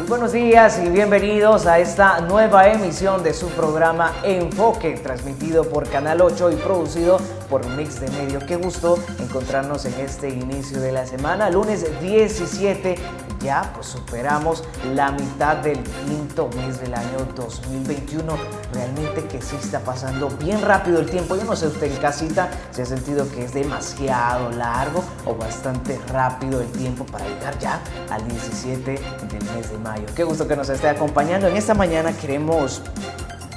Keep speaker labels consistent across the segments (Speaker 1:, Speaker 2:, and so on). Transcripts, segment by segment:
Speaker 1: buenos días y bienvenidos a esta nueva emisión de su programa Enfoque, transmitido por Canal 8 y producido por Mix de Medio. Qué gusto encontrarnos en este inicio de la semana, lunes 17, ya pues superamos la mitad del quinto mes del año 2021. Realmente que sí está pasando bien rápido el tiempo. Yo no sé usted en casita si ha sentido que es demasiado largo o bastante rápido el tiempo para llegar ya al 17 del mes de mayo. Qué gusto que nos esté acompañando. En esta mañana queremos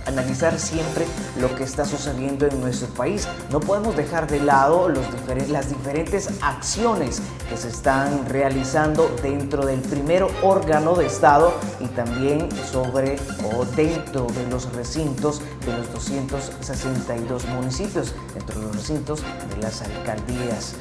Speaker 1: analizar siempre lo que está sucediendo en nuestro país. No podemos dejar de lado las diferentes acciones que se están realizando dentro del primer órgano de Estado y también sobre o dentro de los recintos de los 262 municipios, dentro de los recintos de las alcaldías.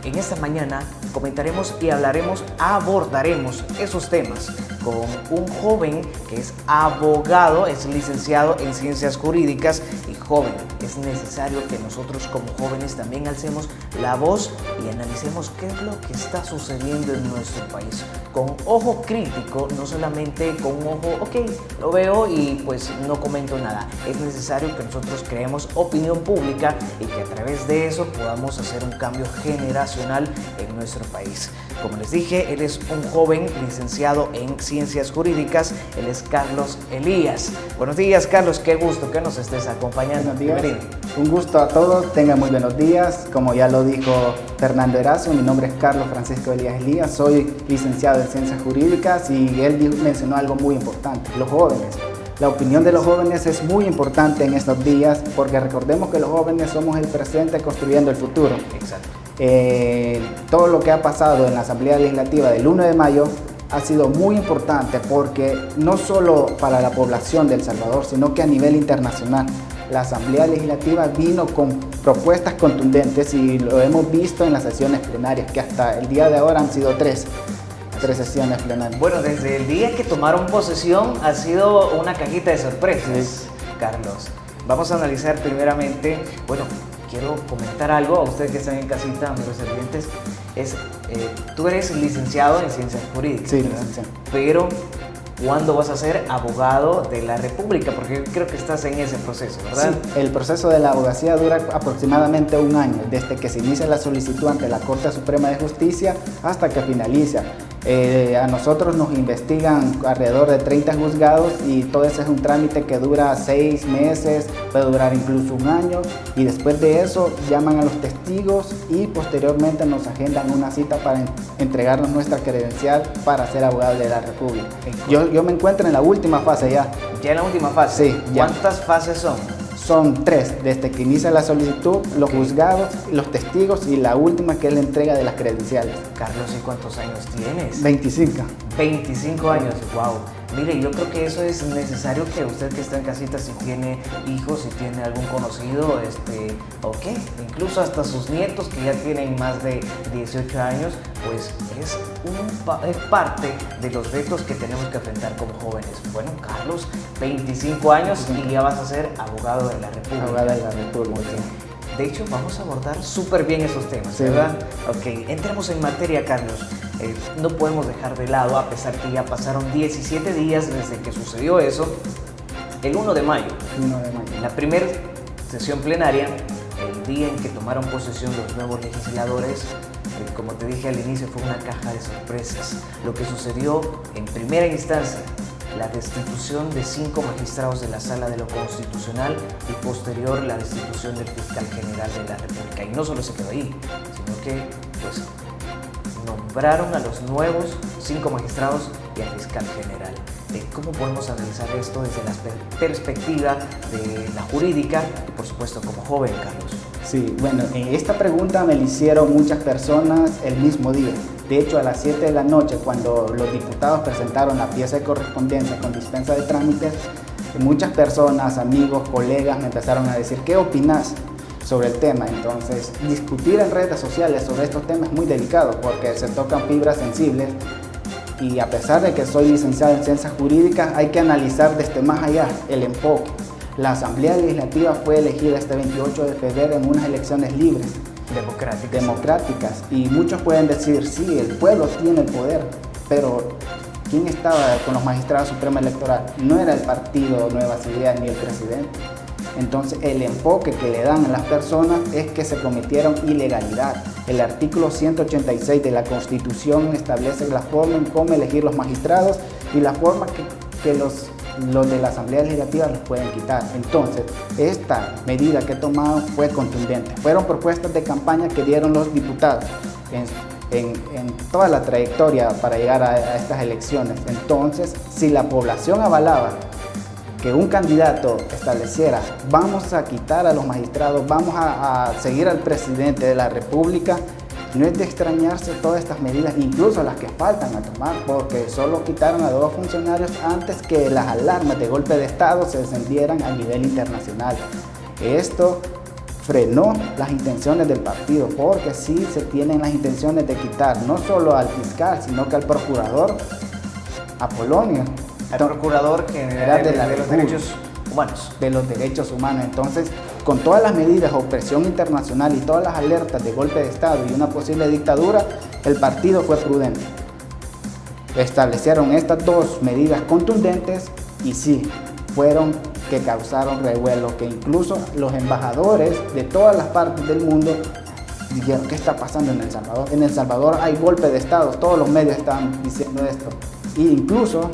Speaker 1: En esta mañana comentaremos y abordaremos esos temas con un joven que es abogado, es licenciado en Ciencias Jurídicas y joven. Es necesario que nosotros como jóvenes también alcemos la voz y analicemos qué es lo que está sucediendo en nuestro país. Con ojo crítico, no solamente con un ojo, ok, lo veo y pues no comento nada. Es necesario que nosotros creemos opinión pública y que a través de eso podamos hacer un cambio generacional en nuestro país. Como les dije, él es un joven licenciado en Ciencias Jurídicas, él es Carlos Elías. Buenos días, Carlos, qué gusto que nos estés acompañando.
Speaker 2: Buenos días. Un gusto a todos, tengan muy buenos días. Como ya lo dijo Fernando Erazo, mi nombre es Carlos Francisco Elías, soy licenciado en Ciencias Jurídicas y él mencionó algo muy importante, los jóvenes. La opinión de los jóvenes es muy importante en estos días porque recordemos que los jóvenes somos el presente construyendo el futuro.
Speaker 1: Exacto.
Speaker 2: Todo lo que ha pasado en la Asamblea Legislativa del 1 de mayo ha sido muy importante porque no solo para la población de El Salvador, sino que a nivel internacional. La Asamblea Legislativa vino con propuestas contundentes y lo hemos visto en las sesiones plenarias, que hasta el día de ahora han sido tres sesiones plenarias.
Speaker 1: Bueno, desde el día que tomaron posesión ha sido una cajita de sorpresas, sí. Carlos. Vamos a analizar primeramente, bueno, quiero comentar algo a ustedes que están en casita, amigos televidentes. Tú eres licenciado en Ciencias Jurídicas,
Speaker 2: sí,
Speaker 1: ¿verdad? Licenciado. Pero ¿cuándo vas a ser abogado de la República? Porque creo que estás en ese proceso, ¿verdad?
Speaker 2: Sí, el proceso de la abogacía dura aproximadamente un año, desde que se inicia la solicitud ante la Corte Suprema de Justicia hasta que finaliza. A nosotros nos investigan alrededor de 30 juzgados y todo ese es un trámite que dura 6 meses, puede durar incluso un año y después de eso llaman a los testigos y posteriormente nos agendan una cita para entregarnos nuestra credencial para ser abogado de la República. Yo me encuentro en la última fase ya.
Speaker 1: ¿Ya en la última fase?
Speaker 2: Sí. Ya.
Speaker 1: ¿Cuántas fases son?
Speaker 2: Son 3, desde que inicia la solicitud, los juzgados, los testigos y la última que es la entrega de las credenciales.
Speaker 1: Carlos, ¿y cuántos años tienes?
Speaker 2: 25.
Speaker 1: 25 años, wow. Mire, yo creo que eso es necesario que usted que está en casita, si tiene hijos, si tiene algún conocido, ok, incluso hasta sus nietos que ya tienen más de 18 años, pues es parte de los retos que tenemos que enfrentar como jóvenes. Bueno, Carlos, 25 años y ya vas a ser abogado de la República.
Speaker 2: Abogado de la República.
Speaker 1: De hecho, vamos a abordar súper bien esos temas,
Speaker 2: sí,
Speaker 1: ¿verdad? Ok, entremos en materia, Carlos. No podemos dejar de lado, a pesar que ya pasaron 17 días desde que sucedió eso, el 1 de mayo.
Speaker 2: 1 de mayo.
Speaker 1: La primera sesión plenaria, el día en que tomaron posesión los nuevos legisladores, como te dije al inicio, fue una caja de sorpresas. Lo que sucedió en primera instancia, la destitución de 5 magistrados de la Sala de lo Constitucional y posterior la destitución del fiscal general de la República. Y no solo se quedó ahí, sino que pues nombraron a los nuevos 5 magistrados y al fiscal general. ¿Cómo podemos analizar esto desde la perspectiva de la jurídica y por supuesto como joven, Carlos?
Speaker 2: Sí, bueno, esta pregunta me la hicieron muchas personas el mismo día. De hecho, a las 7 de la noche, cuando los diputados presentaron la pieza de correspondencia con dispensa de trámites, muchas personas, amigos, colegas me empezaron a decir, ¿qué opinas sobre el tema? Entonces, discutir en redes sociales sobre estos temas es muy delicado porque se tocan fibras sensibles y a pesar de que soy licenciado en Ciencias Jurídicas, hay que analizar desde más allá el enfoque. La Asamblea Legislativa fue elegida este 28 de febrero en unas elecciones libres.
Speaker 1: Democráticas.
Speaker 2: Y muchos pueden decir, sí, el pueblo tiene el poder, pero ¿Quién estaba con los magistrados supremos electorales? No era el partido Nuevas Ideas ni el presidente. Entonces el enfoque que le dan a las personas es que se cometieron ilegalidad. El artículo 186 de la Constitución establece la forma en cómo elegir los magistrados y la forma que los de la Asamblea Legislativa los pueden quitar. Entonces, esta medida que tomaron fue contundente. Fueron propuestas de campaña que dieron los diputados en toda la trayectoria para llegar a estas elecciones. Entonces, si la población avalaba que un candidato estableciera, vamos a quitar a los magistrados, vamos a seguir al presidente de la República, no es de extrañarse todas estas medidas, incluso las que faltan a tomar, porque solo quitaron a 2 funcionarios antes que las alarmas de golpe de Estado se encendieran a nivel internacional. Esto frenó las intenciones del partido, porque sí se tienen las intenciones de quitar no solo al fiscal, sino que al procurador Apolonio,
Speaker 1: al procurador general de los derechos humanos.
Speaker 2: De los derechos humanos. Entonces, con todas las medidas, opresión internacional y todas las alertas de golpe de Estado y una posible dictadura, el partido fue prudente. Establecieron estas 2 medidas contundentes y sí, fueron que causaron revuelo, que incluso los embajadores de todas las partes del mundo dijeron, ¿qué está pasando en El Salvador? En El Salvador hay golpe de Estado, todos los medios estaban diciendo esto. E incluso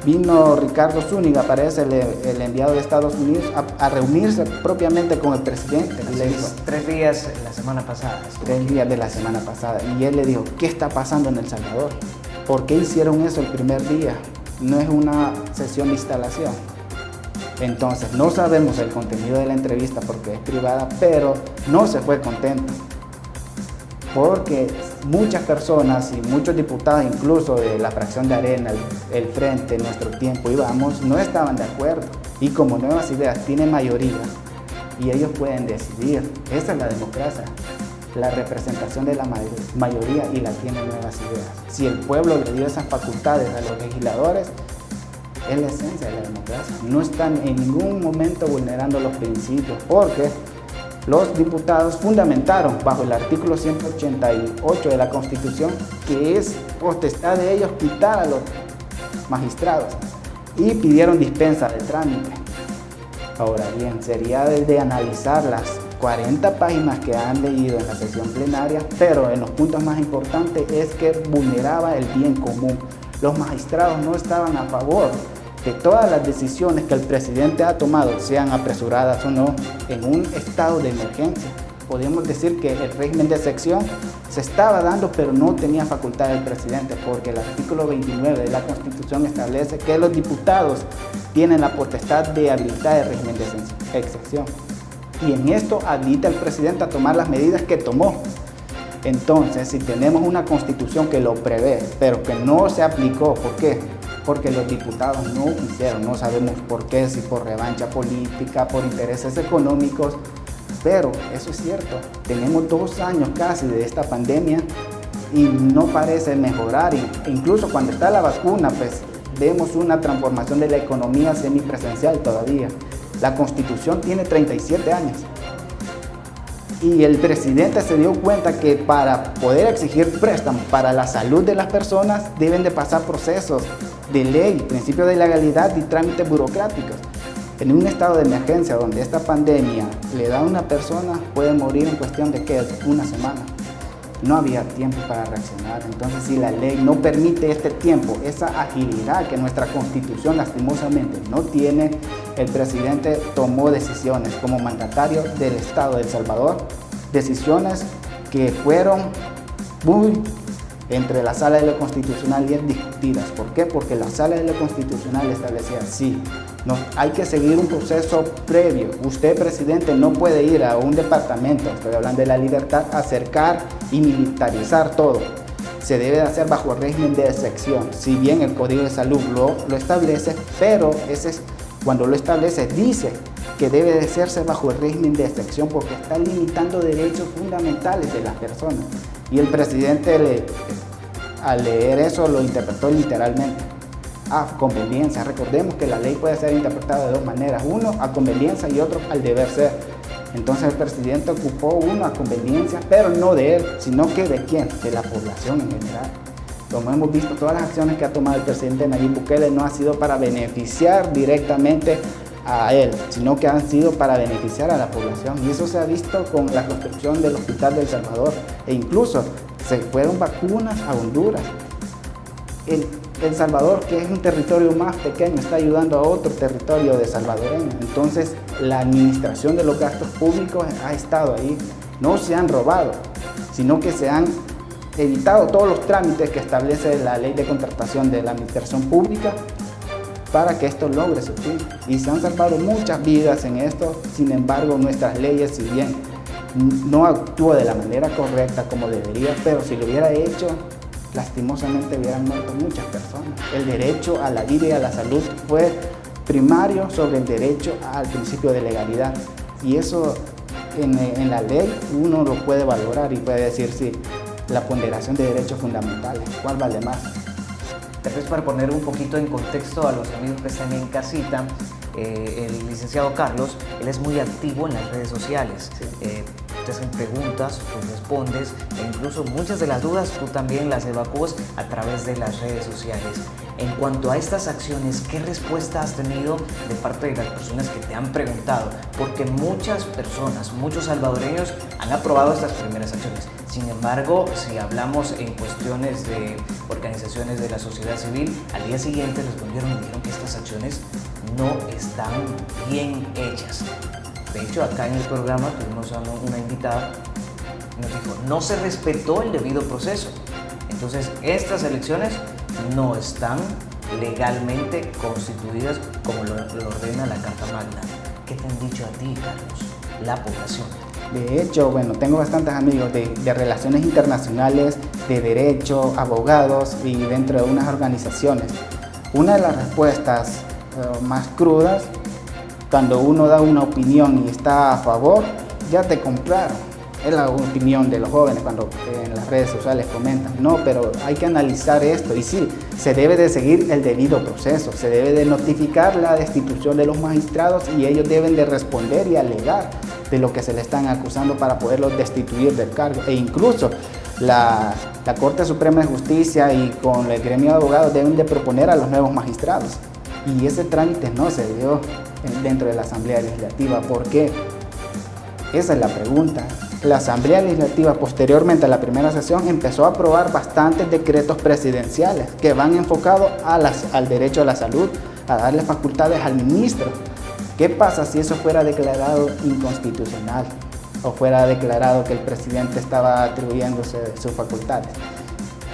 Speaker 2: vino Ricardo Zúñiga, parece el enviado de Estados Unidos, a reunirse propiamente con el presidente.
Speaker 1: Y le dijo, 3 días la semana pasada.
Speaker 2: 3 días de la semana pasada. Y él le dijo, ¿qué está pasando en El Salvador? ¿Por qué hicieron eso el primer día? No es una sesión de instalación. Entonces, no sabemos el contenido de la entrevista porque es privada, pero no se fue contento. Porque muchas personas y muchos diputados, incluso de la fracción de Arena, el Frente, Nuestro Tiempo y Vamos, no estaban de acuerdo. Y como Nuevas Ideas tiene mayoría y ellos pueden decidir, esa es la democracia, la representación de la mayoría, y la tiene Nuevas Ideas. Si el pueblo le dio esas facultades a los legisladores, es la esencia de la democracia. No están en ningún momento vulnerando los principios, porque los diputados fundamentaron bajo el artículo 188 de la Constitución que es potestad de ellos quitar a los magistrados y pidieron dispensa de trámite. Ahora bien, sería de analizar las 40 páginas que han leído en la sesión plenaria, pero en los puntos más importantes es que vulneraba el bien común. Los magistrados no estaban a favor de todas las decisiones que el presidente ha tomado, sean apresuradas o no, en un estado de emergencia. Podemos decir que el régimen de excepción se estaba dando, pero no tenía facultad del presidente, porque el artículo 29 de la Constitución establece que los diputados tienen la potestad de habilitar el régimen de excepción. Y en esto habilita al presidente a tomar las medidas que tomó. Entonces, si tenemos una Constitución que lo prevé, pero que no se aplicó, ¿por qué? Porque los diputados no quisieron, no sabemos por qué, si por revancha política, por intereses económicos, pero eso es cierto. Tenemos 2 años casi de esta pandemia y no parece mejorar, incluso cuando está la vacuna, pues vemos una transformación de la economía semipresencial todavía. La Constitución tiene 37 años. Y el presidente se dio cuenta que para poder exigir préstamos para la salud de las personas deben de pasar procesos de ley, principios de legalidad y trámites burocráticos. En un estado de emergencia donde esta pandemia le da a una persona, puede morir en cuestión de ¿qué? 1 semana. No había tiempo para reaccionar. Entonces, si la ley no permite este tiempo, esa agilidad que nuestra Constitución lastimosamente no tiene, el presidente tomó decisiones como mandatario del Estado de El Salvador, decisiones que fueron muy entre la Sala de lo Constitucional bien discutidas. ¿Por qué? Porque la Sala de lo Constitucional establecía, sí, no, hay que seguir un proceso previo. Usted, presidente, no puede ir a un departamento, estoy hablando de la libertad, acercar y militarizar todo. Se debe de hacer bajo el régimen de excepción. Si bien el Código de Salud lo establece, pero ese es, cuando lo establece, dice que debe de hacerse bajo el régimen de excepción porque está limitando derechos fundamentales de las personas. Y el presidente, al leer eso, lo interpretó literalmente a conveniencia. Recordemos que la ley puede ser interpretada de 2 maneras, uno a conveniencia y otro al deber ser. Entonces el presidente ocupó uno a conveniencia, pero no de él, sino que de quién, de la población en general. Como hemos visto, todas las acciones que ha tomado el presidente Nayib Bukele no ha sido para beneficiar directamente a él, sino que han sido para beneficiar a la población. Y eso se ha visto con la construcción del Hospital de El Salvador. E incluso se fueron vacunas a Honduras. El Salvador, que es un territorio más pequeño, está ayudando a otro territorio de salvadoreño. Entonces, la administración de los gastos públicos ha estado ahí. No se han robado, sino que se han evitado todos los trámites que establece la ley de contratación de la administración pública para que esto logre su fin. Y se han salvado muchas vidas en esto. Sin embargo, nuestras leyes, si bien no actúan de la manera correcta como debería, pero si lo hubiera hecho, lastimosamente hubieran muerto muchas personas. El derecho a la vida y a la salud fue primario sobre el derecho al principio de legalidad. Y eso en la ley uno lo puede valorar y puede decir, sí, la ponderación de derechos fundamentales, ¿cuál vale más?
Speaker 1: Tal vez para poner un poquito en contexto a los amigos que están en casita, el licenciado Carlos, él es muy activo en las redes sociales.
Speaker 2: Sí.
Speaker 1: Te hacen preguntas, tú respondes, e incluso muchas de las dudas tú también las evacúas a través de las redes sociales. En cuanto a estas acciones, ¿qué respuesta has tenido de parte de las personas que te han preguntado? Porque muchas personas, muchos salvadoreños han aprobado estas primeras acciones. Sin embargo, si hablamos en cuestiones de organizaciones de la sociedad civil, al día siguiente respondieron y dijeron que estas acciones no están bien hechas. De hecho, acá en el programa tuvimos a una invitada que nos dijo, no se respetó el debido proceso. Entonces, estas elecciones no están legalmente constituidas como lo ordena la Carta Magna. ¿Qué te han dicho a ti, Carlos, la población?
Speaker 2: De hecho, bueno, tengo bastantes amigos de relaciones internacionales, de derecho, abogados y dentro de unas organizaciones. Una de las respuestas más crudas, cuando uno da una opinión y está a favor, ya te compraron. Es la opinión de los jóvenes cuando en las redes sociales comentan, no, pero hay que analizar esto. Y sí, se debe de seguir el debido proceso, se debe de notificar la destitución de los magistrados y ellos deben de responder y alegar de lo que se le están acusando para poderlos destituir del cargo. E incluso la Corte Suprema de Justicia y con el gremio de abogados deben de proponer a los nuevos magistrados. Y ese trámite no se dio dentro de la Asamblea Legislativa. ¿Por qué? Esa es la pregunta. La Asamblea Legislativa, posteriormente a la primera sesión, empezó a aprobar bastantes decretos presidenciales que van enfocados al derecho a la salud, a darle facultades al ministro. ¿Qué pasa si eso fuera declarado inconstitucional o fuera declarado que el presidente estaba atribuyéndose sus facultades?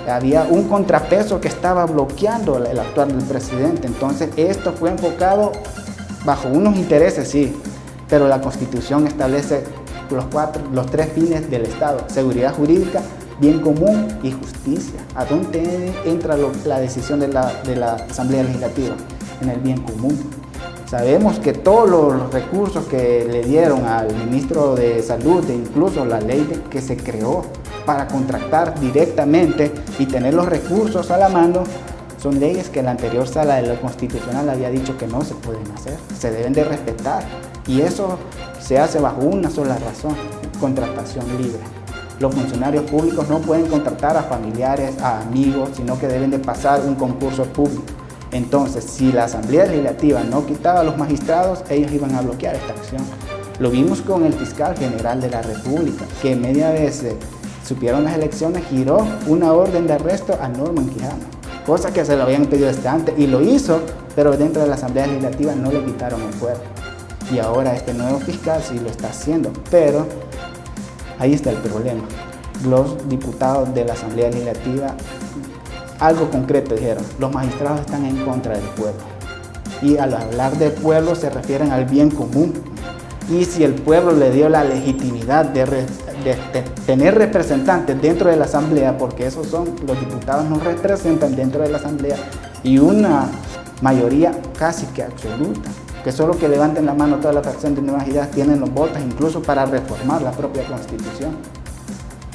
Speaker 2: Había un contrapeso que estaba bloqueando el actuar del presidente. Entonces esto fue enfocado bajo unos intereses, sí, pero la Constitución establece los tres fines del Estado: seguridad jurídica, bien común y justicia. ¿A dónde entra la decisión de la Asamblea Legislativa? En el bien común. Sabemos que todos los recursos que le dieron al ministro de Salud, e incluso la ley que se creó para contratar directamente y tener los recursos a la mano, son leyes que la anterior sala de lo constitucional había dicho que no se pueden hacer, se deben de respetar. Y eso se hace bajo una sola razón: contratación libre. Los funcionarios públicos no pueden contratar a familiares, a amigos, sino que deben de pasar un concurso público. Entonces, si la Asamblea Legislativa no quitaba a los magistrados, ellos iban a bloquear esta acción. Lo vimos con el fiscal general de la República, que media vez supieron las elecciones, giró una orden de arresto a Norman Quijano, cosa que se lo habían pedido desde antes, y lo hizo, pero dentro de la Asamblea Legislativa no le quitaron el fuero. Y ahora este nuevo fiscal sí lo está haciendo, pero ahí está el problema. Los diputados de la Asamblea Legislativa, algo concreto dijeron: los magistrados están en contra del pueblo. Y al hablar del pueblo se refieren al bien común. Y si el pueblo le dio la legitimidad de tener representantes dentro de la Asamblea, porque esos son, los diputados nos representan dentro de la Asamblea, y una mayoría casi que absoluta, que solo que levanten la mano toda la fracción de Nuevas Ideas tienen los votos incluso para reformar la propia Constitución.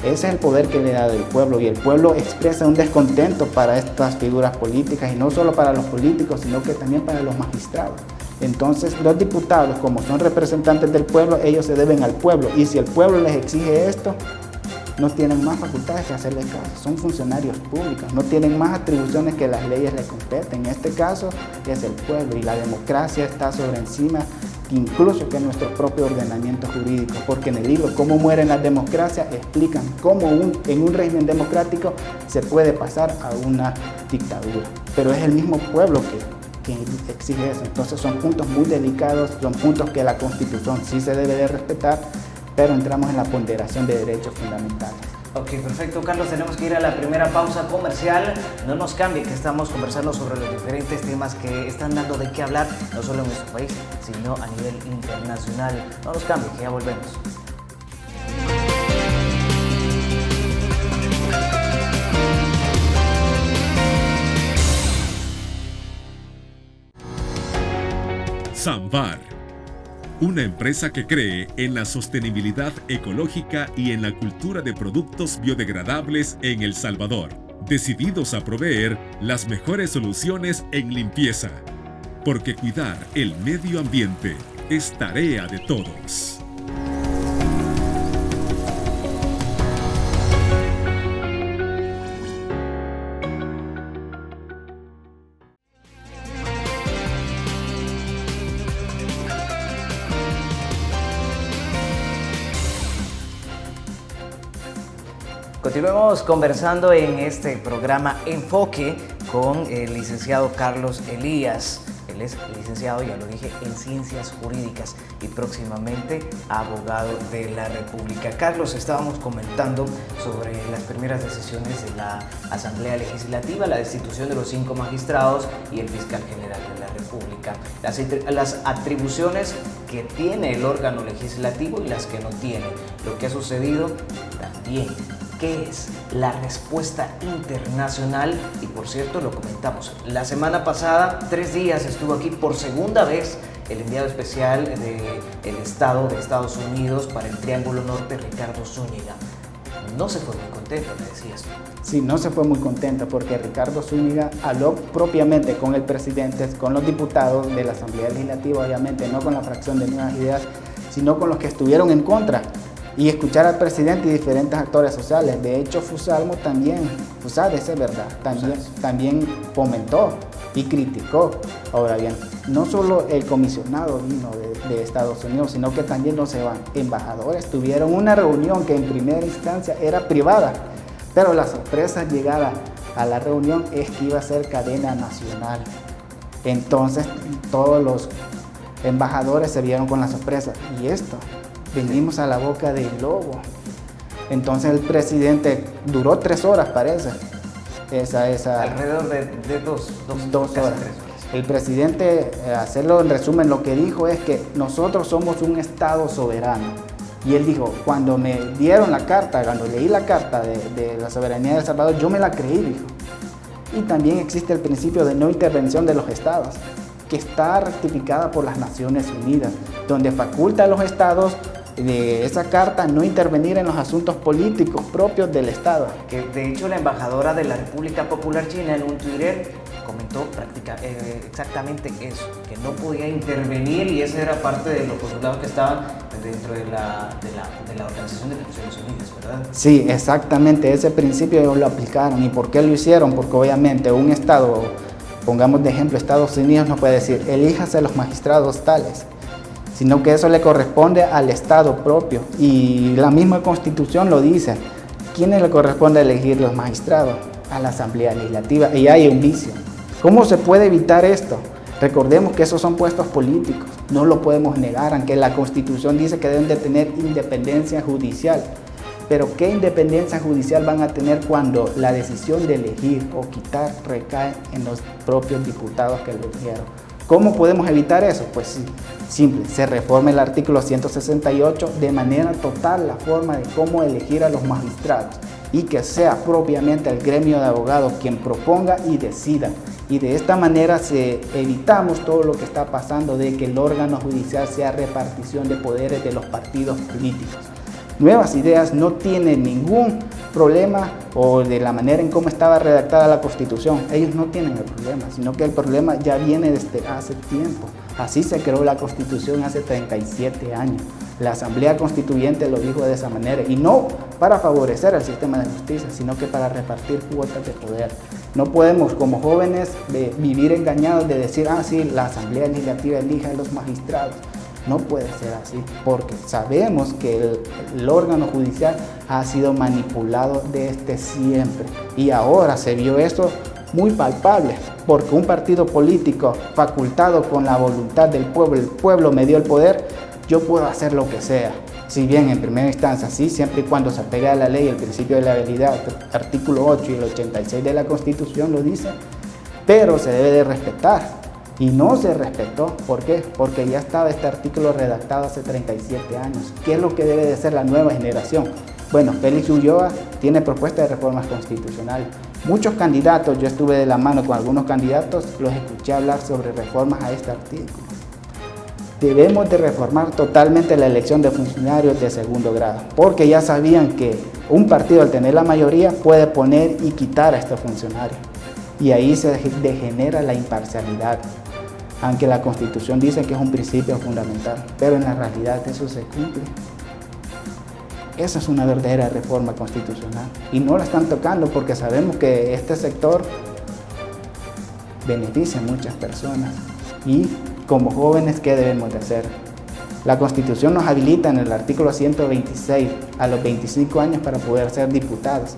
Speaker 2: Ese es el poder que le da el pueblo, y el pueblo expresa un descontento para estas figuras políticas, y no solo para los políticos, sino que también para los magistrados. Entonces, los diputados, como son representantes del pueblo, ellos se deben al pueblo, y si el pueblo les exige esto, no tienen más facultades que hacerle caso, son funcionarios públicos, no tienen más atribuciones que las leyes le competen. En este caso es el pueblo y la democracia está sobre encima incluso que nuestro propio ordenamiento jurídico, porque en el libro Cómo mueren las democracias explican cómo en un régimen democrático se puede pasar a una dictadura, pero es el mismo pueblo que exige eso. Entonces son puntos muy delicados, son puntos que la Constitución sí se debe de respetar, pero entramos en la ponderación de derechos fundamentales.
Speaker 1: Ok, perfecto, Carlos, tenemos que ir a la primera pausa comercial. No nos cambie, que estamos conversando sobre los diferentes temas que están dando de qué hablar, no solo en nuestro país, sino a nivel internacional. No nos cambie, que ya volvemos.
Speaker 3: Samvar, una empresa que cree en la sostenibilidad ecológica y en la cultura de productos biodegradables en El Salvador, decididos a proveer las mejores soluciones en limpieza, porque cuidar el medio ambiente es tarea de todos.
Speaker 1: Continuemos conversando en este programa Enfoque con el licenciado Carlos Elías. Él es licenciado, ya lo dije, en Ciencias Jurídicas y próximamente abogado de la República. Carlos, estábamos comentando sobre las primeras decisiones de la Asamblea Legislativa, la destitución de los 5 magistrados y el fiscal general de la República. Las atribuciones que tiene el órgano legislativo y las que no tiene. Lo que ha sucedido también. ¿Qué es la respuesta internacional? Y por cierto, lo comentamos la semana pasada, 3 días estuvo aquí por segunda vez el enviado especial del Estado de Estados Unidos para el Triángulo Norte, Ricardo Zúñiga. No se fue muy contento, me decías.
Speaker 2: Sí, no se fue muy contento porque Ricardo Zúñiga habló propiamente con el presidente, con los diputados de la Asamblea Legislativa, obviamente, no con la fracción de Nuevas Ideas, sino con los que estuvieron en contra. Y escuchar al presidente y diferentes actores sociales. De hecho, Fusalmo también, Fusades es verdad, también comentó y criticó. Ahora bien, no solo el comisionado vino de Estados Unidos, sino que también los embajadores tuvieron una reunión que en primera instancia era privada, pero la sorpresa llegada a la reunión es que iba a ser cadena nacional. Entonces todos los embajadores se vieron con la sorpresa. ¿Y esto? Venimos a la boca del lobo. Entonces el presidente duró 3 horas, parece.
Speaker 1: Alrededor de dos
Speaker 2: horas.
Speaker 1: 3 horas.
Speaker 2: El presidente, hacerlo en resumen, lo que dijo es que nosotros somos un Estado soberano. Y él dijo, cuando me dieron la carta, cuando leí la carta de la soberanía de El Salvador, yo me la creí, dijo. Y también existe el principio de no intervención de los estados, que está ratificada por las Naciones Unidas, donde faculta a los estados de esa carta no intervenir en los asuntos políticos propios del Estado.
Speaker 1: Que de hecho la embajadora de la República Popular China en un Twitter comentó exactamente eso, que no podía intervenir, y esa era parte de los postulados que estaban dentro de la Organización de las Naciones Unidas, ¿verdad?
Speaker 2: Sí, exactamente, ese principio ellos lo aplicaron. ¿Y por qué lo hicieron? Porque obviamente un Estado, pongamos de ejemplo Estados Unidos, no puede decir, elíjase los magistrados tales, sino que eso le corresponde al Estado propio. Y la misma Constitución lo dice. ¿Quiénes le corresponde elegir los magistrados? A la Asamblea Legislativa. Y hay un vicio. ¿Cómo se puede evitar esto? Recordemos que esos son puestos políticos. No lo podemos negar, aunque la Constitución dice que deben de tener independencia judicial. Pero ¿qué independencia judicial van a tener cuando la decisión de elegir o quitar recae en los propios diputados que lo eligieron? ¿Cómo podemos evitar eso? Pues sí, simple, se reforma el artículo 168 de manera total la forma de cómo elegir a los magistrados y que sea propiamente el gremio de abogados quien proponga y decida. Y de esta manera evitamos todo lo que está pasando de que el órgano judicial sea repartición de poderes de los partidos políticos. Nuevas Ideas no tiene ningún problema o de la manera en cómo estaba redactada la Constitución. Ellos no tienen el problema, sino que el problema ya viene desde hace tiempo. Así se creó la Constitución hace 37 años. La Asamblea Constituyente lo dijo de esa manera, y no para favorecer al sistema de justicia, sino que para repartir cuotas de poder. No podemos como jóvenes vivir engañados de decir, sí, la Asamblea Legislativa elige a los magistrados. No puede ser así, porque sabemos que el órgano judicial ha sido manipulado desde siempre, y ahora se vio eso muy palpable, porque un partido político facultado con la voluntad del pueblo, el pueblo me dio el poder, yo puedo hacer lo que sea. Si bien en primera instancia sí, siempre y cuando se apegue a la ley, el principio de la legalidad, artículo 8 y el 86 de la Constitución lo dice, pero se debe de respetar. Y no se respetó. ¿Por qué? Porque ya estaba este artículo redactado hace 37 años. ¿Qué es lo que debe de ser la nueva generación? Bueno, Félix Ulloa tiene propuestas de reformas constitucionales. Muchos candidatos, yo estuve de la mano con algunos candidatos, los escuché hablar sobre reformas a este artículo. Debemos de reformar totalmente la elección de funcionarios de segundo grado, porque ya sabían que un partido al tener la mayoría puede poner y quitar a estos funcionarios. Y ahí se degenera la imparcialidad, aunque la Constitución dice que es un principio fundamental, pero en la realidad eso se cumple. Esa es una verdadera reforma constitucional y no la están tocando porque sabemos que este sector beneficia a muchas personas. Y como jóvenes, ¿qué debemos de hacer? La Constitución nos habilita en el artículo 126 a los 25 años para poder ser diputados.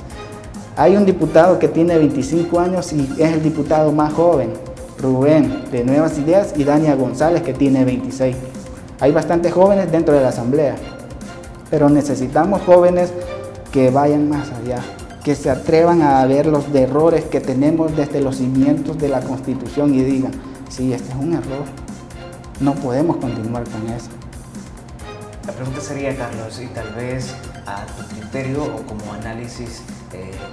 Speaker 2: Hay un diputado que tiene 25 años y es el diputado más joven, Rubén, de Nuevas Ideas, y Dania González, que tiene 26. Hay bastantes jóvenes dentro de la Asamblea, pero necesitamos jóvenes que vayan más allá, que se atrevan a ver los errores que tenemos desde los cimientos de la Constitución y digan, sí, este es un error, no podemos continuar con eso.
Speaker 1: La pregunta sería, Carlos, y tal vez a tu criterio o como análisis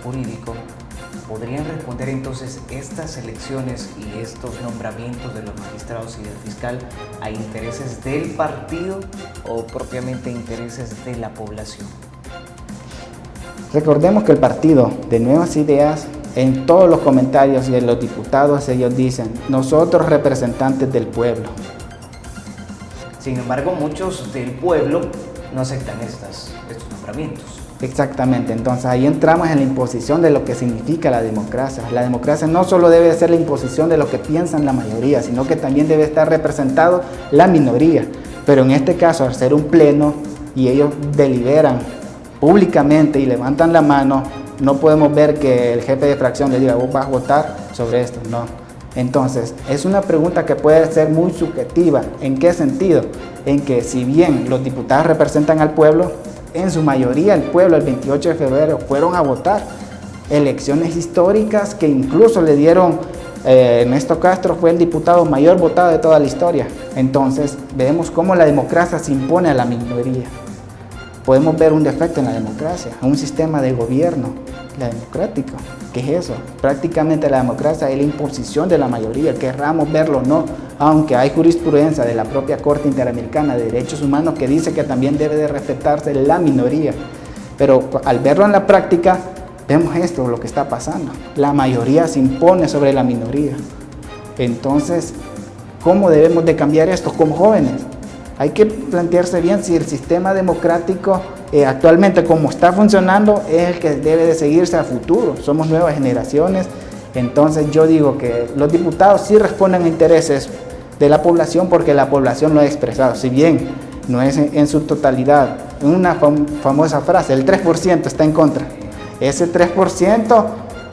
Speaker 1: jurídico, ¿podrían responder entonces estas elecciones y estos nombramientos de los magistrados y del fiscal a intereses del partido o propiamente intereses de la población?
Speaker 2: Recordemos que el partido de Nuevas Ideas, en todos los comentarios de los diputados, ellos dicen, nosotros representantes del pueblo.
Speaker 1: Sin embargo, muchos del pueblo no aceptan estos nombramientos.
Speaker 2: Exactamente, entonces ahí entramos en la imposición de lo que significa la democracia. La democracia no solo debe ser la imposición de lo que piensan la mayoría, sino que también debe estar representado la minoría. Pero en este caso, al ser un pleno y ellos deliberan públicamente y levantan la mano, no podemos ver que el jefe de fracción le diga, vos vas a votar sobre esto, no. Entonces, es una pregunta que puede ser muy subjetiva. ¿En qué sentido? En que si bien los diputados representan al pueblo, en su mayoría el pueblo el 28 de febrero fueron a votar. Elecciones históricas que incluso le dieron, Ernesto Castro fue el diputado mayor votado de toda la historia. Entonces, vemos cómo la democracia se impone a la minoría. Podemos ver un defecto en la democracia, un sistema de gobierno democrático. ¿Qué es eso? Prácticamente la democracia es la imposición de la mayoría, querramos verlo o no, aunque hay jurisprudencia de la propia Corte Interamericana de Derechos Humanos que dice que también debe de respetarse la minoría. Pero al verlo en la práctica, vemos esto, lo que está pasando. La mayoría se impone sobre la minoría. Entonces, ¿cómo debemos de cambiar esto como jóvenes? Hay que plantearse bien si el sistema democrático actualmente como está funcionando es el que debe de seguirse a futuro. Somos nuevas generaciones, entonces yo digo que los diputados sí responden a intereses de la población porque la población lo ha expresado. Si bien no es en su totalidad, una famosa frase, el 3% está en contra. Ese 3%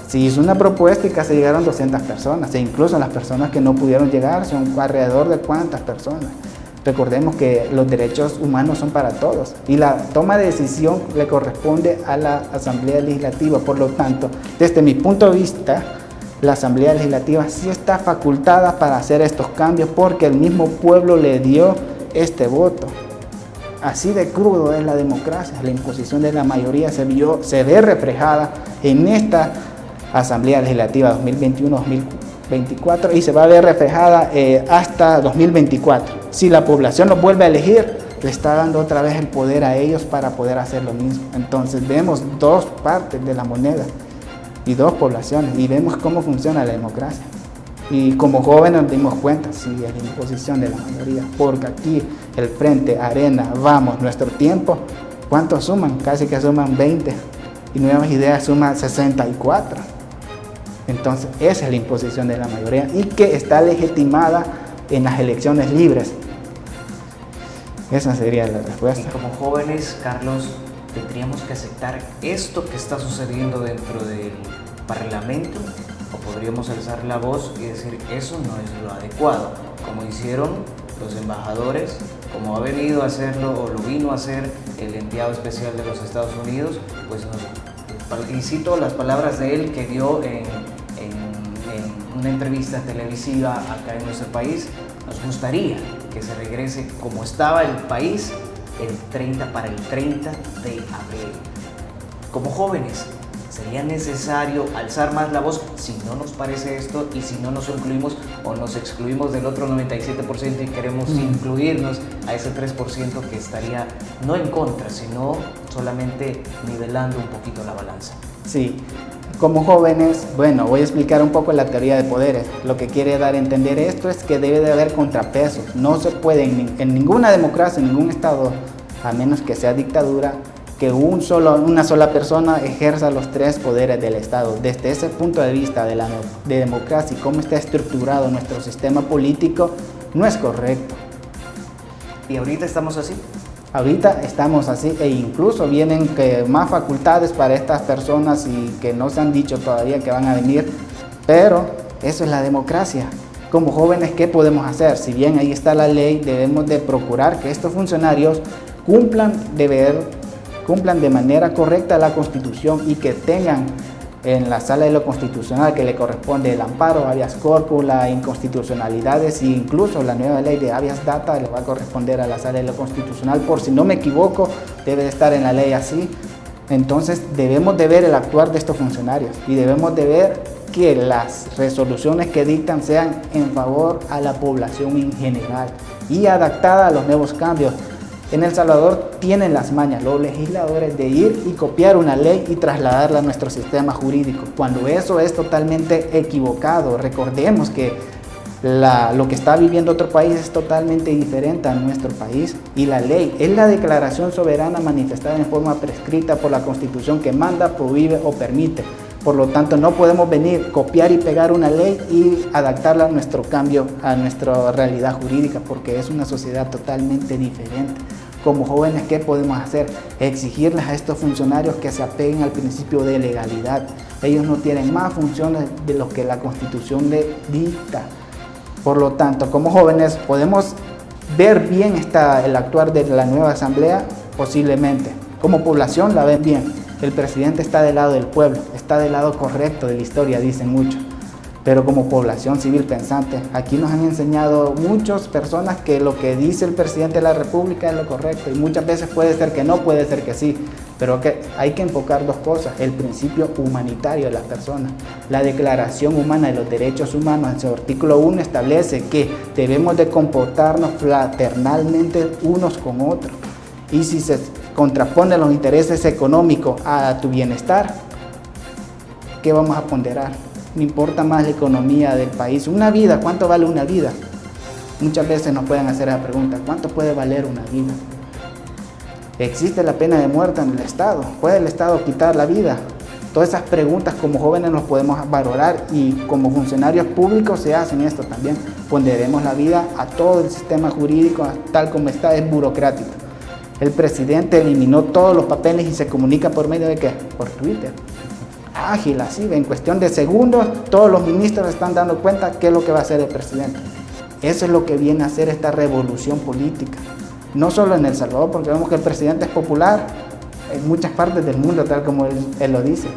Speaker 2: sí hizo una propuesta y casi llegaron 200 personas, e incluso las personas que no pudieron llegar son alrededor de cuántas personas. Recordemos que los derechos humanos son para todos y la toma de decisión le corresponde a la Asamblea Legislativa. Por lo tanto, desde mi punto de vista, la Asamblea Legislativa sí está facultada para hacer estos cambios porque el mismo pueblo le dio este voto. Así de crudo es la democracia, la imposición de la mayoría se ve reflejada en esta Asamblea Legislativa 2021-2024 y se va a ver reflejada hasta 2024. Si la población los vuelve a elegir, le está dando otra vez el poder a ellos para poder hacer lo mismo. Entonces vemos dos partes de la moneda y dos poblaciones y vemos cómo funciona la democracia. Y como jóvenes nos dimos cuenta, sí, es la imposición de la mayoría, porque aquí el Frente, Arena, Vamos, Nuestro Tiempo, ¿cuántos suman? Casi que suman 20, y Nuevas Ideas suman 64. Entonces, esa es la imposición de la mayoría y que está legitimada en las elecciones libres. Esa sería la respuesta.
Speaker 1: Y como jóvenes, Carlos, ¿tendríamos que aceptar esto que está sucediendo dentro del Parlamento? ¿O podríamos alzar la voz y decir, eso no es lo adecuado? Como hicieron los embajadores, como ha venido a hacerlo o lo vino a hacer el enviado especial de los Estados Unidos, pues y cito las palabras de él que dio en una entrevista televisiva acá en nuestro país: nos gustaría que se regrese como estaba el país para el 30 de abril. Como jóvenes, ¿sería necesario alzar más la voz si no nos parece esto y si no nos incluimos o nos excluimos del otro 97% y queremos incluirnos a ese 3% que estaría no en contra, sino solamente nivelando un poquito la balanza?
Speaker 2: Sí, como jóvenes, bueno, voy a explicar un poco la teoría de poderes. Lo que quiere dar a entender esto es que debe de haber contrapesos. No se puede en ninguna democracia, en ningún estado, a menos que sea dictadura, que una sola persona ejerza los tres poderes del Estado. Desde ese punto de vista de democracia y cómo está estructurado nuestro sistema político, no es correcto.
Speaker 1: ¿Y ahorita estamos así?
Speaker 2: Ahorita estamos así, e incluso vienen más facultades para estas personas y que no se han dicho todavía que van a venir, pero eso es la democracia. Como jóvenes, ¿qué podemos hacer? Si bien ahí está la ley, debemos de procurar que estos funcionarios cumplan de manera correcta la Constitución y que tengan en la sala de lo constitucional que le corresponde el amparo, habeas corpus, las inconstitucionalidades e incluso la nueva ley de habeas data le va a corresponder a la sala de lo constitucional. Por si no me equivoco, debe de estar en la ley así. Entonces debemos de ver el actuar de estos funcionarios y debemos de ver que las resoluciones que dictan sean en favor a la población en general y adaptada a los nuevos cambios. En El Salvador tienen las mañas los legisladores de ir y copiar una ley y trasladarla a nuestro sistema jurídico, cuando eso es totalmente equivocado. Recordemos que lo que está viviendo otro país es totalmente diferente a nuestro país, y la ley es la declaración soberana manifestada en forma prescrita por la Constitución que manda, prohíbe o permite. Por lo tanto, no podemos venir, copiar y pegar una ley y adaptarla a nuestro cambio, a nuestra realidad jurídica, porque es una sociedad totalmente diferente. Como jóvenes, ¿qué podemos hacer? Exigirles a estos funcionarios que se apeguen al principio de legalidad. Ellos no tienen más funciones de lo que la Constitución les dicta. Por lo tanto, como jóvenes, ¿podemos ver bien el actuar de la nueva asamblea? Posiblemente. Como población la ven bien. El presidente está del lado del pueblo, está del lado correcto de la historia, dicen muchos. Pero como población civil pensante, aquí nos han enseñado muchas personas que lo que dice el presidente de la República es lo correcto, y muchas veces puede ser que no, puede ser que sí, pero que hay que enfocar dos cosas: el principio humanitario de las personas. La Declaración Humana de los Derechos Humanos, en su artículo 1, establece que debemos de comportarnos fraternalmente unos con otros, y si se contraponen los intereses económicos a tu bienestar, ¿qué vamos a ponderar? Me importa más la economía del país. Una vida, ¿cuánto vale una vida? Muchas veces nos pueden hacer la pregunta: ¿cuánto puede valer una vida? ¿Existe la pena de muerte en el Estado? ¿Puede el Estado quitar la vida? Todas esas preguntas como jóvenes nos podemos valorar, y como funcionarios públicos se hacen esto también. Ponderemos la vida a todo el sistema jurídico, tal como está, es burocrático. El presidente eliminó todos los papeles y se comunica por medio de ¿qué? Por Twitter. Ágil, así, en cuestión de segundos, todos los ministros están dando cuenta qué es lo que va a hacer el presidente. Eso es lo que viene a hacer esta revolución política. No solo en El Salvador, porque vemos que el presidente es popular en muchas partes del mundo, tal como él lo dice,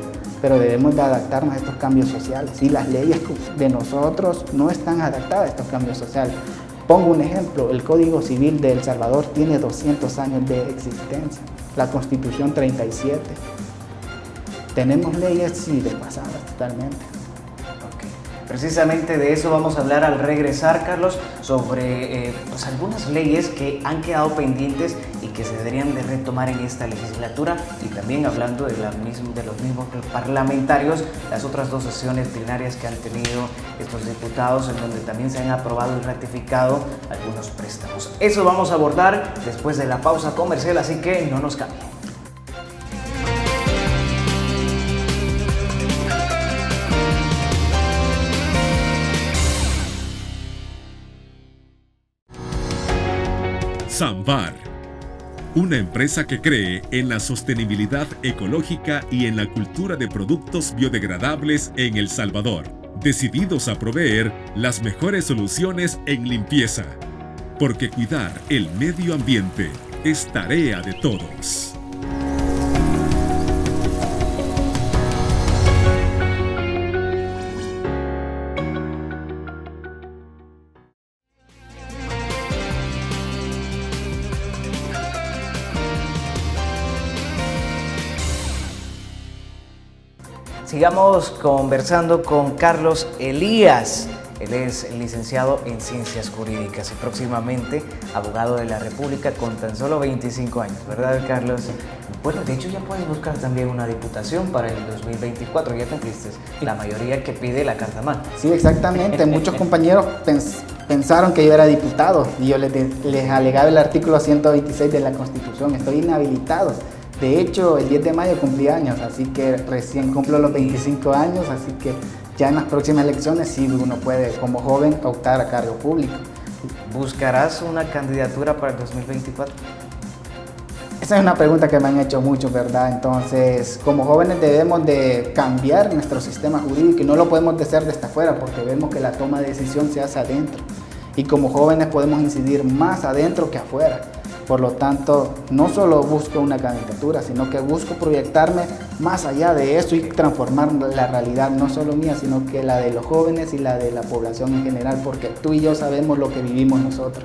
Speaker 2: pero debemos de adaptarnos a estos cambios sociales, y las leyes de nosotros no están adaptadas a estos cambios sociales. Pongo un ejemplo: el Código Civil de El Salvador tiene 200 años de existencia, la Constitución 37. Tenemos leyes, sí, desfasadas totalmente.
Speaker 1: Okay. Precisamente de eso vamos a hablar al regresar, Carlos, sobre pues algunas leyes que han quedado pendientes y que se deberían de retomar en esta legislatura, y también hablando de los mismos parlamentarios, las otras 2 sesiones plenarias que han tenido estos diputados, en donde también se han aprobado y ratificado algunos préstamos. Eso vamos a abordar después de la pausa comercial, así que no nos cambien.
Speaker 3: Samvar, una empresa que cree en la sostenibilidad ecológica y en la cultura de productos biodegradables en El Salvador, decididos a proveer las mejores soluciones en limpieza, porque cuidar el medio ambiente es tarea de todos.
Speaker 1: Sigamos conversando con Carlos Elías. Él es licenciado en Ciencias Jurídicas y próximamente abogado de la República con tan solo 25 años, ¿verdad, Carlos? Bueno, de hecho ya puedes buscar también una diputación para el 2024, ya cumpliste la mayoría que pide la Carta Magna.
Speaker 2: Sí, exactamente. Muchos compañeros pensaron que yo era diputado y yo les alegaba el artículo 126 de la Constitución. Estoy inhabilitado. De hecho, el 10 de mayo cumplí años, así que recién cumplo los 25 años, así que ya en las próximas elecciones sí uno puede, como joven, optar a cargo público.
Speaker 1: ¿Buscarás una candidatura para el 2024?
Speaker 2: Esa es una pregunta que me han hecho mucho, ¿verdad? Entonces, como jóvenes debemos de cambiar nuestro sistema jurídico y no lo podemos hacer desde afuera porque vemos que la toma de decisión se hace adentro. Y como jóvenes podemos incidir más adentro que afuera. Por lo tanto, no solo busco una candidatura, sino que busco proyectarme más allá de eso y transformar la realidad, no solo mía, sino que la de los jóvenes y la de la población en general, porque tú y yo sabemos lo que vivimos nosotros,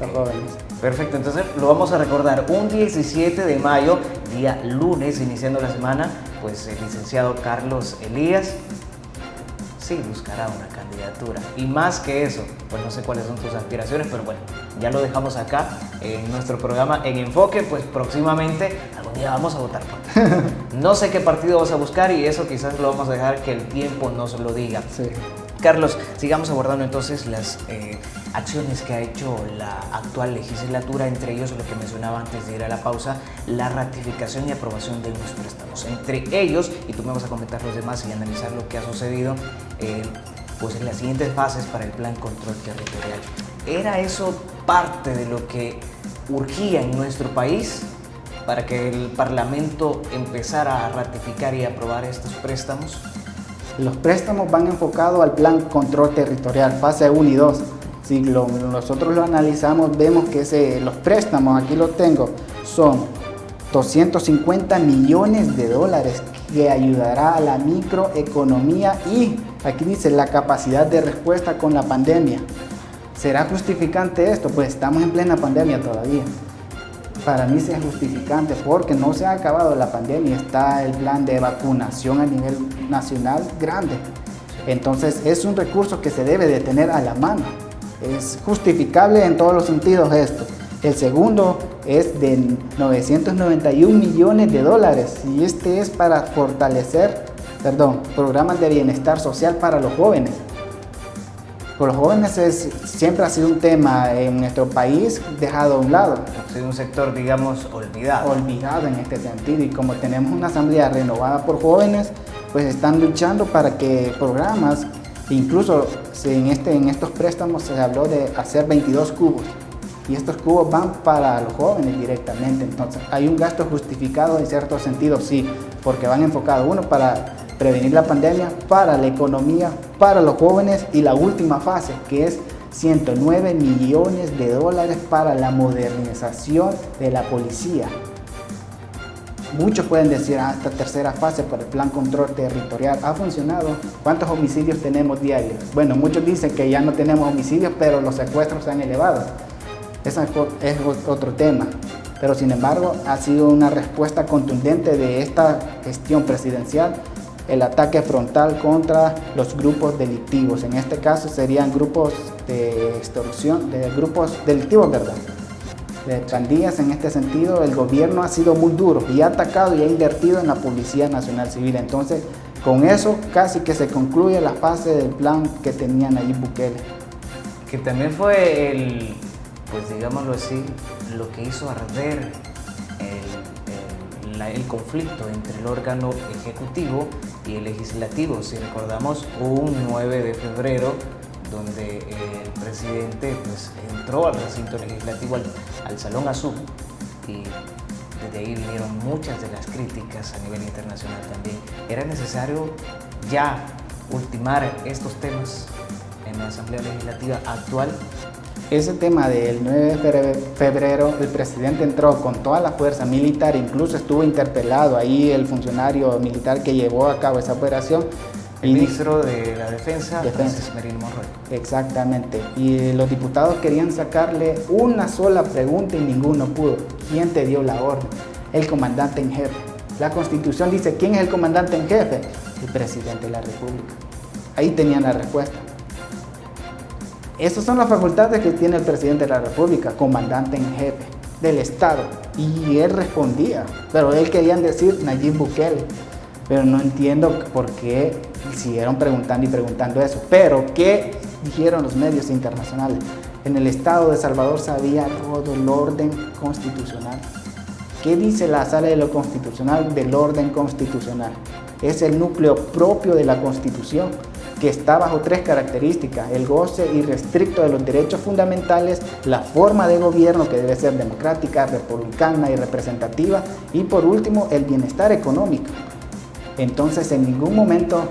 Speaker 2: los jóvenes.
Speaker 1: Perfecto, entonces lo vamos a recordar, un 17 de mayo, día lunes, iniciando la semana, pues el licenciado Carlos Elías sí buscará una candidatura. Y más que eso, pues no sé cuáles son tus aspiraciones, pero bueno, ya lo dejamos acá en nuestro programa En Enfoque, pues próximamente algún día vamos a votar por ti. No sé qué partido vas a buscar y eso quizás lo vamos a dejar que el tiempo nos lo diga.
Speaker 2: Sí.
Speaker 1: Carlos, sigamos abordando entonces las acciones que ha hecho la actual legislatura, entre ellos lo que mencionaba antes de ir a la pausa, la ratificación y aprobación de unos préstamos. Entre ellos, y tú me vas a comentar los demás y analizar lo que ha sucedido, pues en las siguientes fases para el Plan Control Territorial. ¿Era eso parte de lo que urgía en nuestro país para que el Parlamento empezara a ratificar y aprobar estos préstamos?
Speaker 2: Los préstamos van enfocados al Plan Control Territorial, fase 1 y 2. Si nosotros lo analizamos, vemos que los préstamos, aquí lo tengo, son 250 millones de dólares que ayudará a la microeconomía y, aquí dice, la capacidad de respuesta con la pandemia. ¿Será justificante esto? Pues estamos en plena pandemia todavía. Para mí sí es justificante porque no se ha acabado la pandemia, está el plan de vacunación a nivel nacional grande. Entonces es un recurso que se debe de tener a la mano. Es justificable en todos los sentidos esto. El segundo es de 991 millones de dólares y este es para fortalecer, programas de bienestar social para los jóvenes. Por los jóvenes siempre ha sido un tema en nuestro país dejado a un lado.
Speaker 1: Ha sido un sector, digamos, olvidado.
Speaker 2: Olvidado en este sentido, y como tenemos una asamblea renovada por jóvenes, pues están luchando para que programas, incluso en estos préstamos se habló de hacer 22 cubos, y estos cubos van para los jóvenes directamente. Entonces hay un gasto justificado en cierto sentido, sí, porque van enfocados uno para prevenir la pandemia, para la economía, para los jóvenes, y la última fase que es 109 millones de dólares para la modernización de la policía. Muchos pueden decir, esta tercera fase por el Plan Control Territorial ha funcionado. ¿Cuántos homicidios tenemos diarios? Bueno, muchos dicen que ya no tenemos homicidios, pero los secuestros se han elevado. Ese es otro tema. Pero sin embargo, ha sido una respuesta contundente de esta gestión presidencial el ataque frontal contra los grupos delictivos. En este caso serían grupos de extorsión, de grupos delictivos, ¿verdad? De pandillas. En este sentido, el gobierno ha sido muy duro y ha atacado y ha invertido en la Policía Nacional Civil. Entonces, con eso casi que se concluye la fase del plan que tenía Nayib Bukele.
Speaker 1: Que también fue pues digámoslo así, lo que hizo arder el conflicto entre el órgano ejecutivo y el legislativo. Si recordamos, un 9 de febrero donde el presidente pues, entró al recinto legislativo, al Salón Azul, y desde ahí vinieron muchas de las críticas a nivel internacional también. Era necesario ya ultimar estos temas en la Asamblea Legislativa actual.
Speaker 2: Ese tema del 9 de febrero, el presidente entró con toda la fuerza militar, incluso estuvo interpelado ahí el funcionario militar que llevó a cabo esa operación.
Speaker 1: El ministro de la Defensa, Francis Merino Monroy.
Speaker 2: Exactamente. Y los diputados querían sacarle una sola pregunta y ninguno pudo. ¿Quién te dio la orden? El comandante en jefe. La Constitución dice, ¿quién es el comandante en jefe? El presidente de la República. Ahí tenían la respuesta. Esas son las facultades que tiene el presidente de la República, comandante en jefe del Estado. Y él respondía, pero él querían decir Nayib Bukele. Pero no entiendo por qué siguieron preguntando y preguntando eso. Pero, ¿qué dijeron los medios internacionales? En el Estado de Salvador se había roto el orden constitucional. ¿Qué dice la Sala de lo Constitucional del orden constitucional? Es el núcleo propio de la Constitución, que está bajo 3 características: el goce irrestricto de los derechos fundamentales, la forma de gobierno que debe ser democrática, republicana y representativa, y por último, el bienestar económico. Entonces, en ningún momento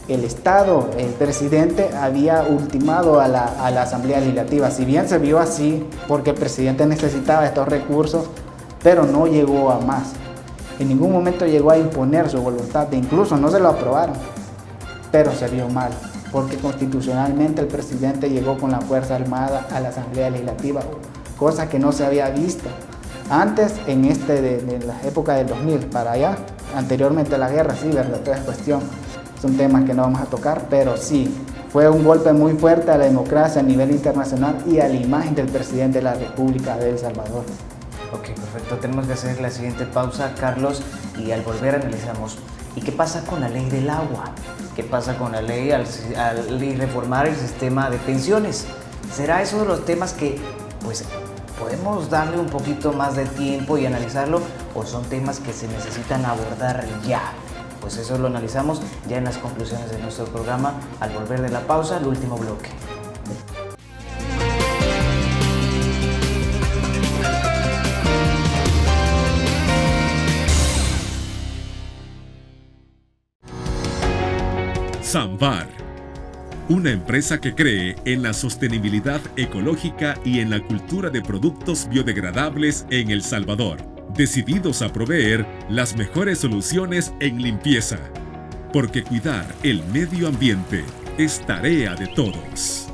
Speaker 2: el Estado, el presidente, había ultimado a la Asamblea Legislativa. Si bien se vio así, porque el presidente necesitaba estos recursos, pero no llegó a más. En ningún momento llegó a imponer su voluntad, incluso no se lo aprobaron, pero se vio mal, porque constitucionalmente el presidente llegó con la Fuerza Armada a la Asamblea Legislativa, cosa que no se había visto antes en de la época del 2000 para allá. Anteriormente a la guerra, sí, ¿verdad? Toda es cuestión, son temas que no vamos a tocar, pero sí, fue un golpe muy fuerte a la democracia a nivel internacional y a la imagen del presidente de la República de El Salvador.
Speaker 1: Ok, perfecto. Tenemos que hacer la siguiente pausa, Carlos, y al volver analizamos. ¿Y qué pasa con la ley del agua? ¿Qué pasa con la ley al reformar el sistema de pensiones? ¿Será eso de los temas que, pues, podemos darle un poquito más de tiempo y analizarlo, o son temas que se necesitan abordar ya? Pues eso lo analizamos ya en las conclusiones de nuestro programa al volver de la pausa, el último bloque.
Speaker 3: Samvar, una empresa que cree en la sostenibilidad ecológica y en la cultura de productos biodegradables en El Salvador, decididos a proveer las mejores soluciones en limpieza, porque cuidar el medio ambiente es tarea de todos.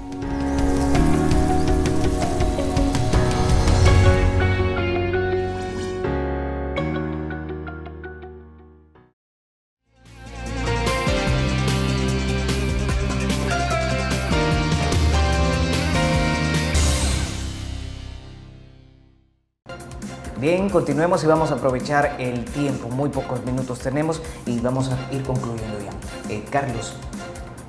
Speaker 1: Bien, continuemos y vamos a aprovechar el tiempo, muy pocos minutos tenemos y vamos a ir concluyendo ya. Carlos,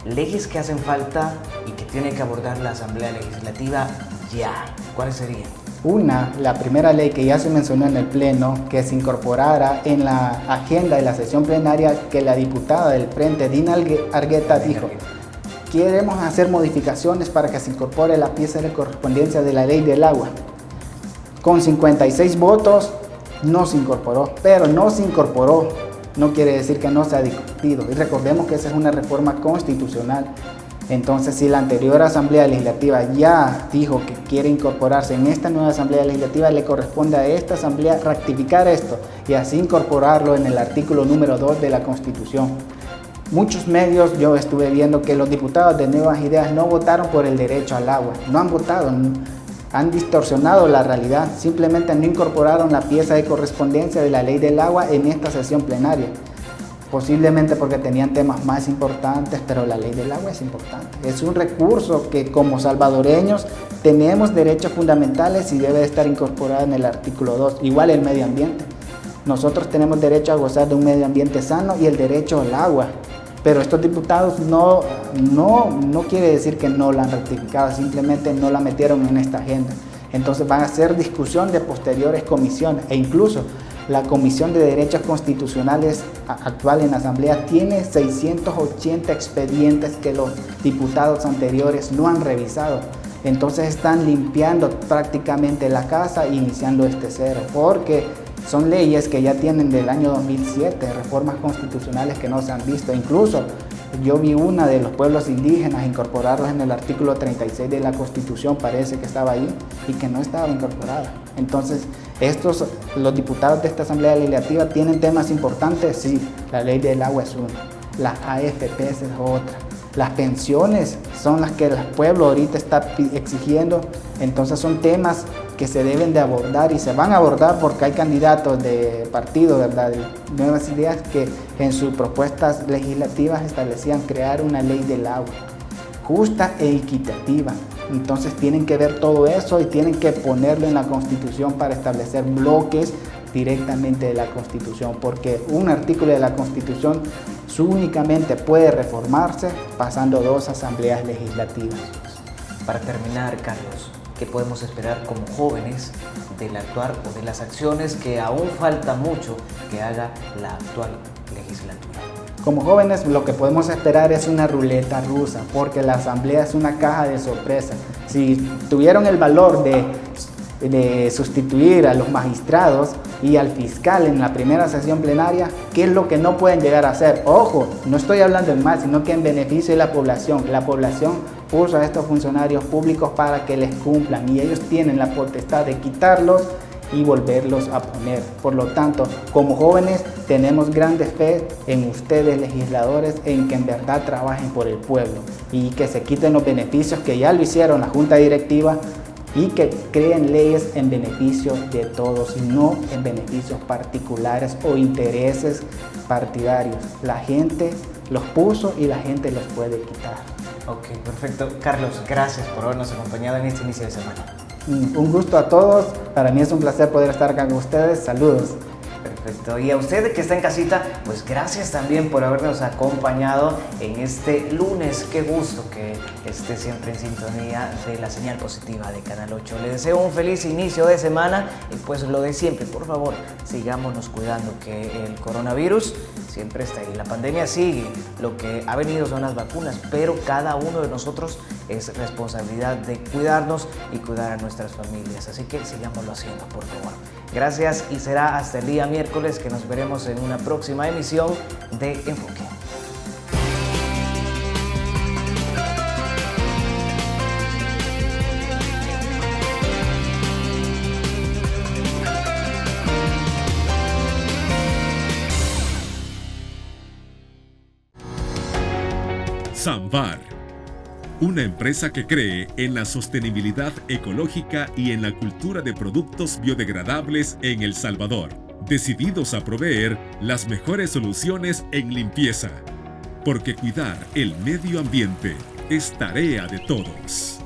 Speaker 1: leyes que hacen falta y que tiene que abordar la Asamblea Legislativa ya, ¿cuáles serían?
Speaker 2: La primera ley que ya se mencionó en el Pleno, que se incorporara en la agenda de la sesión plenaria, que la diputada del Frente, Dina Argueta, dijo: queremos hacer modificaciones para que se incorpore la pieza de correspondencia de la ley del agua. Con 56 votos no se incorporó, pero no se incorporó no quiere decir que no se ha discutido. Y recordemos que esa es una reforma constitucional. Entonces, si la anterior Asamblea Legislativa ya dijo que quiere incorporarse en esta nueva Asamblea Legislativa, le corresponde a esta Asamblea rectificar esto y así incorporarlo en el artículo número 2 de la Constitución. Muchos medios, yo estuve viendo que los diputados de Nuevas Ideas no votaron por el derecho al agua, no han votado, han distorsionado la realidad, simplemente no incorporaron la pieza de correspondencia de la ley del agua en esta sesión plenaria. posiblemente porque tenían temas más importantes, pero la ley del agua es importante. Es un recurso que como salvadoreños tenemos derechos fundamentales y debe estar incorporado en el artículo 2. Igual el medio ambiente. Nosotros tenemos derecho a gozar de un medio ambiente sano y el derecho al agua. Pero estos diputados no quiere decir que no la han rectificado, simplemente no la metieron en esta agenda. Entonces van a ser discusión de posteriores comisiones e incluso la Comisión de Derechos Constitucionales actual en la Asamblea tiene 680 expedientes que los diputados anteriores no han revisado. Entonces están limpiando prácticamente la casa, iniciando este cero, porque son leyes que ya tienen del año 2007, reformas constitucionales que no se han visto. Incluso yo vi una de los pueblos indígenas incorporarlos en el artículo 36 de la Constitución, parece que estaba ahí, y que no estaba incorporada. Entonces, los diputados de esta Asamblea Legislativa tienen temas importantes, sí, la ley del agua es uno, las AFPs es otra, las pensiones son las que el pueblo ahorita está exigiendo, entonces son temas que se deben de abordar y se van a abordar porque hay candidatos de partido, ¿verdad?, de Nuevas Ideas que en sus propuestas legislativas establecían crear una ley del agua justa e equitativa. Entonces tienen que ver todo eso y tienen que ponerlo en la Constitución para establecer bloques directamente de la Constitución, porque un artículo de la Constitución únicamente puede reformarse pasando 2 asambleas legislativas.
Speaker 1: Para terminar, Carlos, ¿qué podemos esperar como jóvenes del actuar o de las acciones que aún falta mucho que haga la actual legislatura?
Speaker 2: Como jóvenes lo que podemos esperar es una ruleta rusa, porque la asamblea es una caja de sorpresa. Si tuvieron el valor de sustituir a los magistrados y al fiscal en la primera sesión plenaria, ¿qué es lo que no pueden llegar a hacer? Ojo, no estoy hablando en mal, sino que en beneficio de la población. La población puso a estos funcionarios públicos para que les cumplan y ellos tienen la potestad de quitarlos y volverlos a poner. Por lo tanto, como jóvenes tenemos grande fe en ustedes legisladores, en que en verdad trabajen por el pueblo y que se quiten los beneficios que ya lo hicieron la Junta Directiva y que creen leyes en beneficio de todos y no en beneficios particulares o intereses partidarios. La gente los puso y la gente los puede quitar.
Speaker 1: Ok, perfecto. Carlos, gracias por habernos acompañado en este inicio de semana.
Speaker 2: Un gusto a todos, para mí es un placer poder estar acá con ustedes, saludos.
Speaker 1: Perfecto, y a usted que está en casita, pues gracias también por habernos acompañado en este lunes. Qué gusto que esté siempre en sintonía de la señal positiva de Canal 8. Le deseo un feliz inicio de semana y pues lo de siempre, por favor, sigámonos cuidando, que el coronavirus siempre está ahí. La pandemia sigue, lo que ha venido son las vacunas, pero cada uno de nosotros es responsabilidad de cuidarnos y cuidar a nuestras familias. Así que sigámoslo haciendo, por favor. Gracias y será hasta el día miércoles que nos veremos en una próxima emisión de Enfoque.
Speaker 3: Samvar, una empresa que cree en la sostenibilidad ecológica y en la cultura de productos biodegradables en El Salvador, decididos a proveer las mejores soluciones en limpieza, porque cuidar el medio ambiente es tarea de todos.